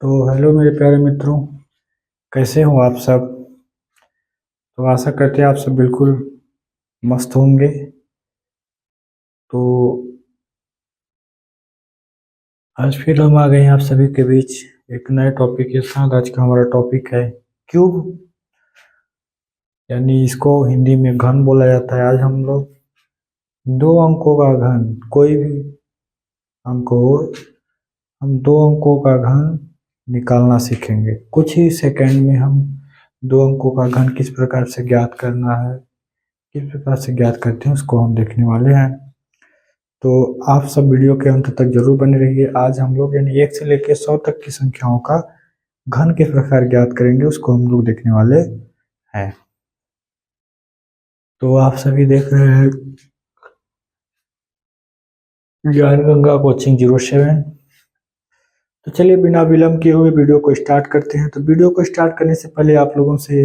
तो हेलो मेरे प्यारे मित्रों, कैसे हो आप सब। तो आशा करते हैं आप सब बिल्कुल मस्त होंगे। तो आज फिर हम आ गए हैं आप सभी के बीच एक नए टॉपिक के साथ। आज का हमारा टॉपिक है क्यूब, यानी इसको हिंदी में घन बोला जाता है। आज हम लोग दो अंकों का घन, कोई भी अंक हो, हम दो अंकों का घन निकालना सीखेंगे। कुछ ही सेकंड में हम दो अंकों का घन किस प्रकार से ज्ञात करना है, किस प्रकार से ज्ञात करते हैं, उसको हम देखने वाले हैं। तो आप सब वीडियो के अंत तक जरूर बने रहिए। आज हम लोग यानी 1 से लेकर 100 तक की संख्याओं का घन किस प्रकार ज्ञात करेंगे, उसको हम लोग देखने वाले हैं। तो आप सभी देख रहे हैं ज्ञान गंगा कोचिंग 07। तो चलिए बिना विलंब किए हुए वीडियो को स्टार्ट करते हैं। तो वीडियो को स्टार्ट करने से पहले आप लोगों से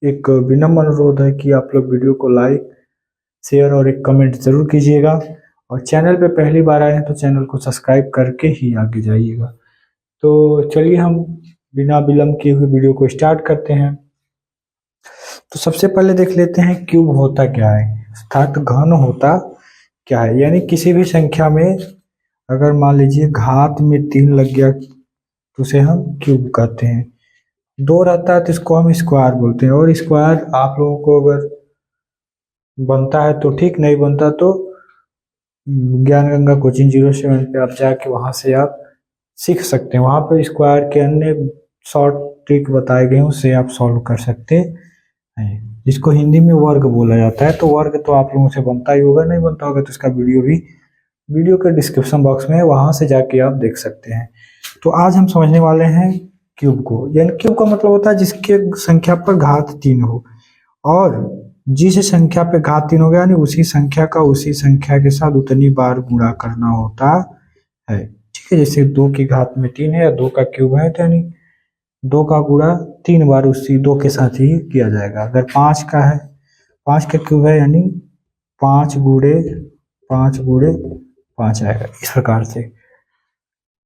एक विनम्र अनुरोध है कि आप लोग वीडियो को लाइक, शेयर और एक कमेंट जरूर कीजिएगा। और चैनल पे पहली बार आए हैं तो चैनल को सब्सक्राइब करके ही आगे जाइएगा। तो चलिए हम बिना विलंब किए हुए वीडियो को स्टार्ट करते हैं। तो सबसे पहले देख लेते हैं क्यूब होता क्या है, अर्थात घन होता क्या है। यानी किसी भी संख्या में अगर मान लीजिए घात में 3 लग गया तो उसे हम क्यूब कहते हैं। 2 रहता है तो इसको हम स्क्वायर बोलते हैं। और स्क्वायर आप लोगों को अगर बनता है तो ठीक, नहीं बनता तो ज्ञान गंगा कोचिंग 07 पे आप जाके वहां से आप सीख सकते हैं। वहां पर स्क्वायर के अन्य शॉर्ट ट्रिक बताए गए हैं, उससे आप सॉल्व कर सकते हैं। जिसको हिंदी में वर्ग बोला जाता है। तो वर्ग तो आप लोगों से बनता ही होगा, नहीं बनता होगा तो इसका वीडियो भी वीडियो के डिस्क्रिप्शन बॉक्स में है, वहां से जाके आप देख सकते हैं। तो आज हम समझने वाले हैं क्यूब को। यानी क्यूब का मतलब होता है जिसके संख्या पर घात 3 हो, और जिस संख्या पे घात 3 हो गया यानी उसी संख्या का उसी संख्या के साथ उतनी बार गुणा करना होता है। ठीक है, जैसे 2 की घात में 3 है या 2 का क्यूब है तो यानी 2 का गुणा 3 बार उसी 2 के साथ ही किया जाएगा। अगर 5 का है, 5 का क्यूब है यानी 5 गुणे 5 गुणे 5 आएगा, इस प्रकार से।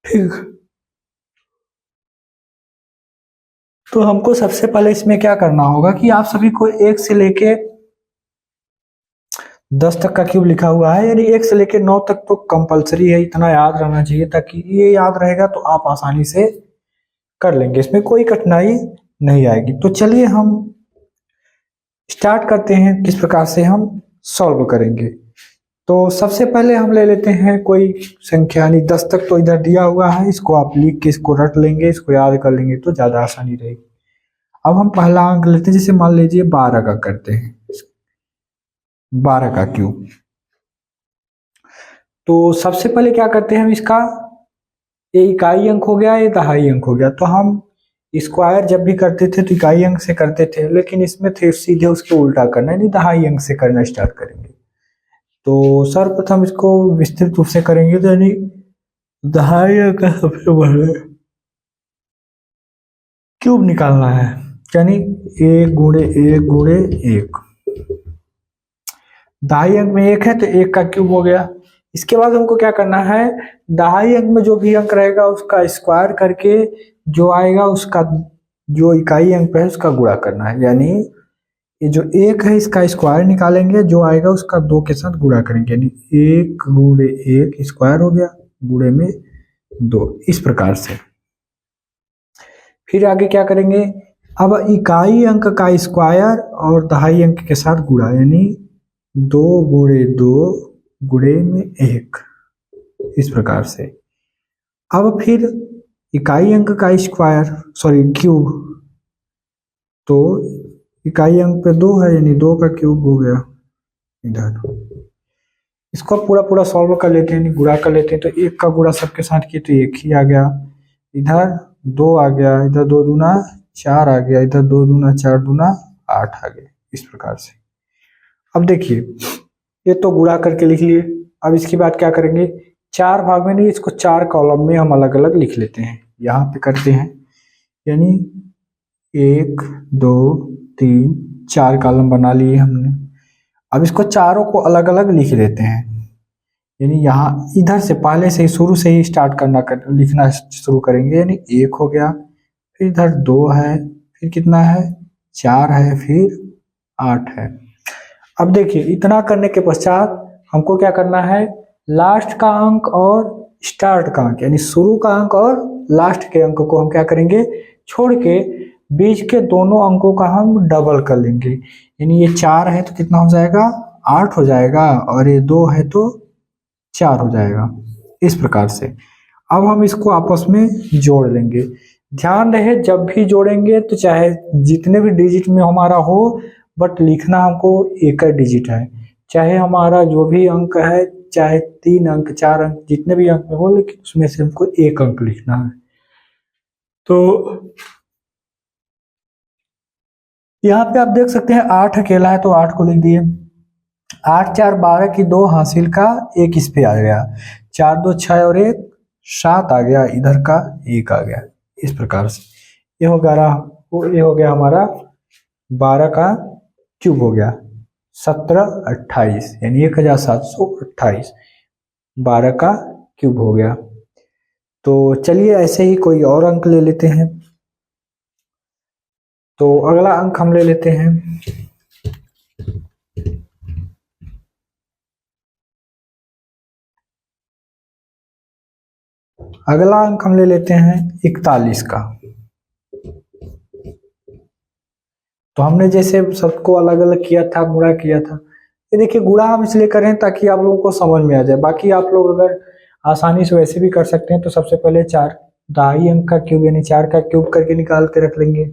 ठीक, तो हमको सबसे पहले इसमें क्या करना होगा कि आप सभी को 1 से लेके 10 तक का क्यूब लिखा हुआ है, यानी 1 से लेके 9 तक तो कंपलसरी है, इतना याद रहना चाहिए। ताकि ये याद रहेगा तो आप आसानी से कर लेंगे, इसमें कोई कठिनाई नहीं आएगी। तो चलिए हम स्टार्ट करते हैं किस प्रकार से हम सॉल्व करेंगे। तो सबसे पहले हम ले लेते हैं कोई संख्या, यानी 10 तक तो इधर दिया हुआ है, इसको आप लिख के इसको रट लेंगे, इसको याद कर लेंगे तो ज्यादा आसानी रहेगी। अब हम पहला अंक लेते हैं, जैसे मान लीजिए 12 का करते हैं, 12 का क्यूब। तो सबसे पहले क्या करते हैं हम इसका, ये इकाई अंक हो गया, ये दहाई अंक हो गया। तो हम स्क्वायर जब भी करते थे तो इकाई अंक से करते थे, लेकिन इसमें थे सीधे उसके उल्टा करना, यानी दहाई अंक से करना स्टार्ट करेंगे। तो सर्वप्रथम इसको विस्तृत रूप से करेंगे तो यानी दहाई अंक का सबसे पहले क्यूब निकालना है, यानी 1 गुणे 1 गुणे 1। दहाई अंक में 1 है तो 1 का क्यूब हो गया। इसके बाद हमको क्या करना है, दहाई अंक में जो भी अंक रहेगा उसका स्क्वायर करके जो आएगा उसका जो इकाई अंक पे है उसका गुणा करना है। यानी ये जो 1 है इसका स्क्वायर निकालेंगे, जो आएगा उसका 2 के साथ गुणा करेंगे, यानी 1 गुणे 1 स्क्वायर हो गया, गुणे में 2, इस प्रकार से। फिर आगे क्या करेंगे, अब इकाई अंक का स्क्वायर और दहाई अंक के साथ गुणा, यानी 2 गुणे 2 गुणे में 1, इस प्रकार से। अब फिर इकाई अंक का स्क्वायर सॉरी क्यूब, तो इकाई अंक पे 2 है यानी 2 का क्यूब हो गया इधर। इसको पूरा पूरा सॉल्व कर लेते हैं, यानी गुणा कर लेते हैं। तो 1 का गुणा सबके साथ किए तो 1 ही आ गया, इधर 2 आ गया, इधर 2 दूना 4 आ गया, इधर 2 दूना 4 दूना 8 आ गया, इस प्रकार से। अब देखिए ये तो गुणा करके लिख लिए। अब इसके बाद क्या करेंगे, 4 भाग में नहीं, इसको 4 कॉलम में हम अलग अलग लिख लेते हैं। यहाँ पे करते हैं, यानी 1 2 3 4 कॉलम बना लिए हमने। अब इसको चारों को अलग अलग लिख देते हैं। यानी यहाँ इधर से पहले से ही शुरू से ही लिखना शुरू करेंगे। यानी 1 हो गया, फिर इधर 2 है, फिर कितना है 4 है, फिर 8 है। अब देखिए इतना करने के पश्चात हमको क्या करना है, लास्ट का अंक और स्टार्ट का अंक यानी शुरू का अंक और लास्ट के अंक को हम क्या करेंगे, छोड़ के बीच के दोनों अंकों का हम डबल कर लेंगे। यानी ये 4 है तो कितना हो जाएगा 8 हो जाएगा, और ये 2 है तो 4 हो जाएगा। इस प्रकार से अब हम इसको आपस में जोड़ लेंगे। ध्यान रहे जब भी जोड़ेंगे तो चाहे जितने भी डिजिट में हमारा हो, बट लिखना हमको एक ही डिजिट है। चाहे हमारा जो भी अंक है, चाहे 3 अंक 4 अंक जितने भी अंक में हो, लेकिन उसमें से हमको एक अंक लिखना है। तो यहाँ पे आप देख सकते हैं 8 अकेला है तो 8 को लिख दिए। 8 4 12 की 2 हासिल का 1 इस पे आ गया। 4 2 6 और 1 7 आ गया, इधर का 1 आ गया। इस प्रकार से ये हो गया हमारा 12 का क्यूब हो गया 1728 यानी 1728 12 का क्यूब हो गया। तो चलिए ऐसे ही कोई और अंक ले लेते हैं। तो अगला अंक हम ले लेते हैं हैं 41 का। तो हमने जैसे सबको अलग अलग किया था, गुणा किया था। ये देखिए गुणा हम इसलिए कर रहे हैं ताकि आप लोगों को समझ में आ जाए। बाकी आप लोग अगर आसानी से वैसे भी कर सकते हैं तो सबसे पहले 4 दहाई अंक का क्यूब यानी 4 का क्यूब करके निकाल के रख लेंगे।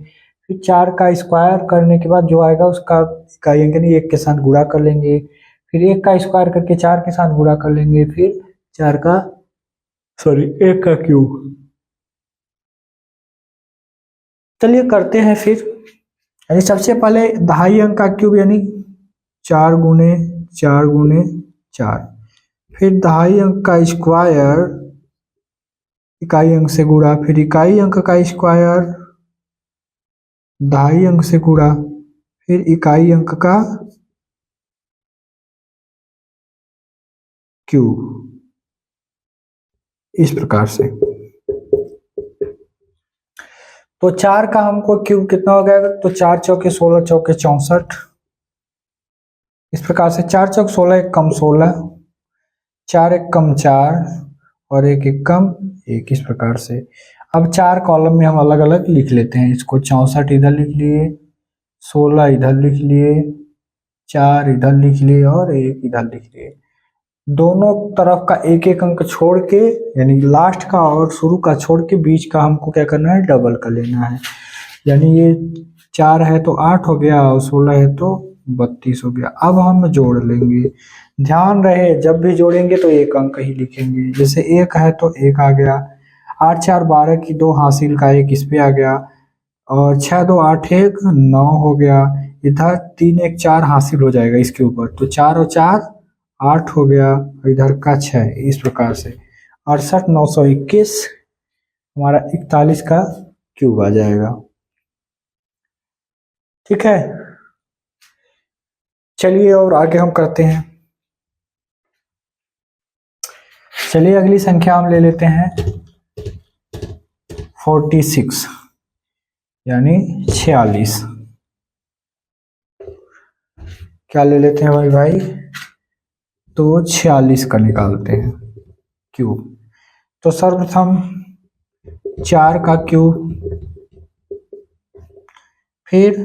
फिर 4 का स्क्वायर करने के बाद जो आएगा उसका इकाई अंक यानी 1 के साथ गुणा कर लेंगे। फिर 1 का स्क्वायर करके 4 के साथ गुणा कर लेंगे। फिर 1 का क्यूब। चलिए करते हैं फिर। यानी सबसे पहले दहाई अंक का क्यूब यानी 4 गुने 4, फिर दहाई अंक का स्क्वायर इकाई अंक से गुणा, फिर इकाई अंक का स्क्वायर दहाई अंक से गुणा, फिर इकाई अंक का क्यूब। इस प्रकार से तो 4 का हमको क्यूब कितना हो गया, तो 4 चौके 16 चौके 64। इस प्रकार से 4 चौक 16 एक कम 16, 4 एक कम 4 और 1 एक कम 1। इस प्रकार से अब 4 कॉलम में हम अलग अलग लिख लेते हैं। इसको 64 इधर लिख लिए, 16 इधर लिख लिए, 4 इधर लिख लिए और 1 इधर लिख लिए। दोनों तरफ का एक एक अंक छोड़ के यानी लास्ट का और शुरू का छोड़ के बीच का हमको क्या करना है, डबल कर लेना है। यानी ये 4 है तो 8 हो गया और 16 है तो 32 हो गया। अब हम जोड़ लेंगे। ध्यान रहे जब भी जोड़ेंगे तो एक अंक ही लिखेंगे। जैसे 1 है तो 1 आ गया, 8 4 12 की 2 हासिल का 1 इस पे आ गया, और 6 2 8 1 9 हो गया। इधर 3 1 4 हासिल हो जाएगा इसके ऊपर, तो 4 और 4 8 हो गया, इधर का 6। इस प्रकार से 68 921 हमारा 41 का क्यूब आ जाएगा। ठीक है, चलिए और आगे हम करते हैं। चलिए अगली संख्या हम ले लेते हैं 46 यानी 46। क्या ले लेते हैं भाई, तो 46 का निकालते हैं क्यूब। तो सर्वप्रथम 4 का क्यूब, फिर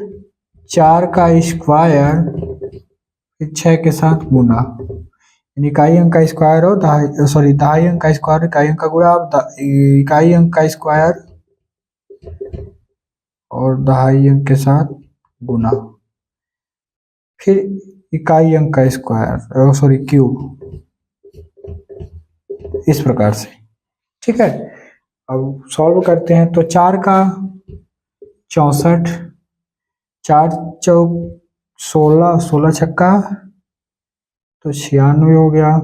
4 का स्क्वायर, फिर 6 के साथ गुना, यानी इकाई अंक का स्क्वायर और दहाई अंक का स्क्वायर इकाई अंक का गुणा, इकाई अंक का स्क्वायर और दहाई अंक के साथ गुना, फिर इकाई अंक का स्क्वायर क्यूब। इस प्रकार से ठीक है। अब सॉल्व करते हैं। तो 4 का 64, 4 चौक 16, 16 छक्का तो 96 हो गया,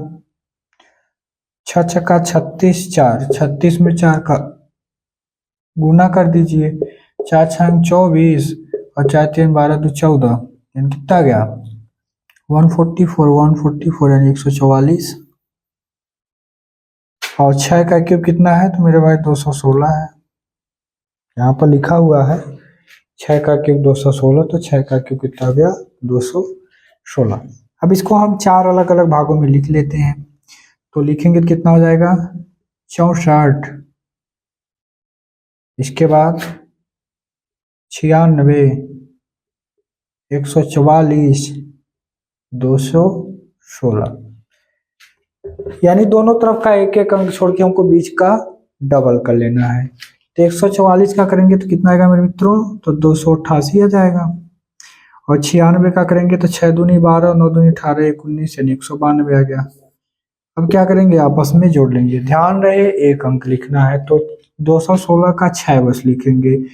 6 छक्का 36, 4 36 में 4 का गुना कर दीजिए, 4 छंग 24 और 4 3 12 2 14 यानी कितना गया 144 यानी 144। और 6 का क्यूब कितना है तो मेरे भाई 216 है। यहाँ पर लिखा हुआ है 6 का क्यूब 216, तो 6 का क्यूब कितना हो गया 216। अब इसको हम 4 अलग अलग भागों में लिख लेते हैं, तो लिखेंगे तो कितना हो जाएगा 64, इसके बाद 96, 144, 216, यानी दोनों तरफ का एक एक अंक छोड़ के हमको बीच का डबल कर लेना है। तो 144 का करेंगे तो कितना आएगा मेरे मित्रों, तो 288 आ जाएगा। और 96 का करेंगे तो 6 दूनी 12, 9 दूनी 18, 1 19 यानी 192 आ गया। अब क्या करेंगे आपस में जोड़ लेंगे, ध्यान रहे एक अंक लिखना है, तो 216 का 6 बस लिखेंगे,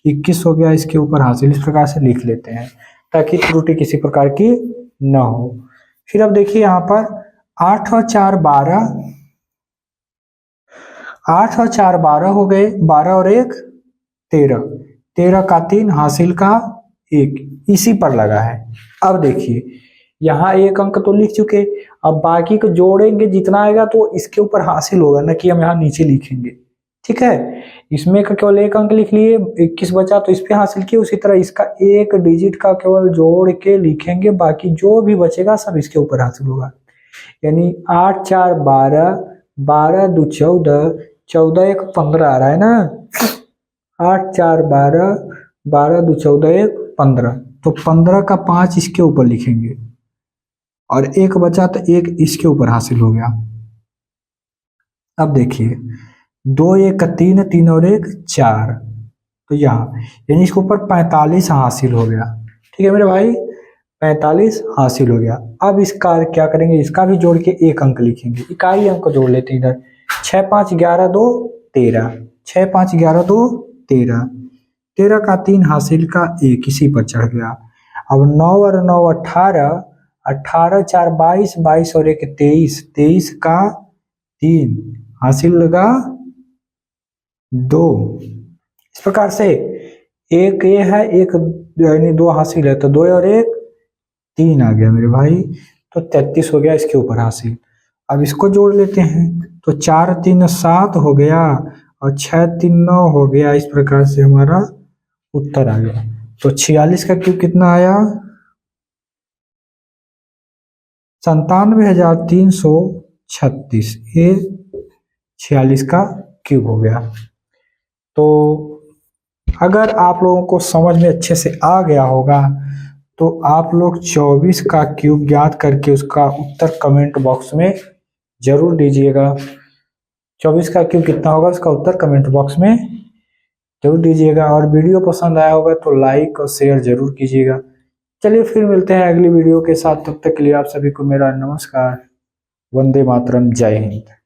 21 हो गया इसके ऊपर हासिल, इस प्रकार से लिख लेते हैं ताकि त्रुटि किसी प्रकार की न हो। फिर अब देखिए यहाँ पर 8 और 4 12, 8 और 4 12 हो गए, 12 और 1 13, 13 का 3 हासिल का 1, इसी पर लगा है। अब देखिए यहाँ एक अंक तो लिख चुके, अब बाकी को जोड़ेंगे, जितना आएगा तो इसके ऊपर हासिल होगा, ना कि हम यहाँ नीचे लिखेंगे। ठीक है, इसमें का केवल एक अंक लिख लिए, 21 बचा तो इस पे हासिल किए, उसी तरह इसका एक डिजिट का केवल जोड़ के लिखेंगे, बाकी जो भी बचेगा सब इसके ऊपर हासिल होगा। यानी 8 4 12, 12 2 14, 14 1 15 आ रहा है ना, 8 4 12, 12 2 14 1 15, तो 15 का 5 इसके ऊपर लिखेंगे और एक बचा तो एक इसके ऊपर हासिल हो गया। अब देखिए 2 1 3, 3 और 1 4, तो यहाँ यानी इसके ऊपर 45 हासिल हो गया। ठीक है मेरे भाई, 45 हासिल हो गया। अब इसका क्या करेंगे, इसका भी जोड़ के एक अंक लिखेंगे, इकाई अंक जोड़ लेते हैं इधर, 6 5 11 2 13, 6 5 11 2 13, 13 का 3 हासिल का 1 इसी पर चढ़ गया। अब 9 और 9 18, 18 4 22, 22 और 1 23, 23 का 3 हासिल लगा 2। इस प्रकार से एक ये है, एक यानी 2 हासिल है, तो 2 और 1 3 आ गया मेरे भाई, तो 33 हो गया इसके ऊपर हासिल। अब इसको जोड़ लेते हैं, तो 4 3 7 हो गया और 6 3 9 हो गया, इस प्रकार से हमारा उत्तर आ गया। तो 46 का क्यूब कितना आया, 97,336, ये 46 का क्यूब हो गया। तो अगर आप लोगों को समझ में अच्छे से आ गया होगा तो आप लोग 24 का क्यूब ज्ञात करके उसका उत्तर कमेंट बॉक्स में जरूर दीजिएगा। 24 का क्यूब कितना होगा उसका उत्तर कमेंट बॉक्स में जरूर दीजिएगा, और वीडियो पसंद आया होगा तो लाइक और शेयर जरूर कीजिएगा। चलिए फिर मिलते हैं अगली वीडियो के साथ, तब तक के लिए आप सभी को मेरा नमस्कार, वंदे मातरम, जय हिंद।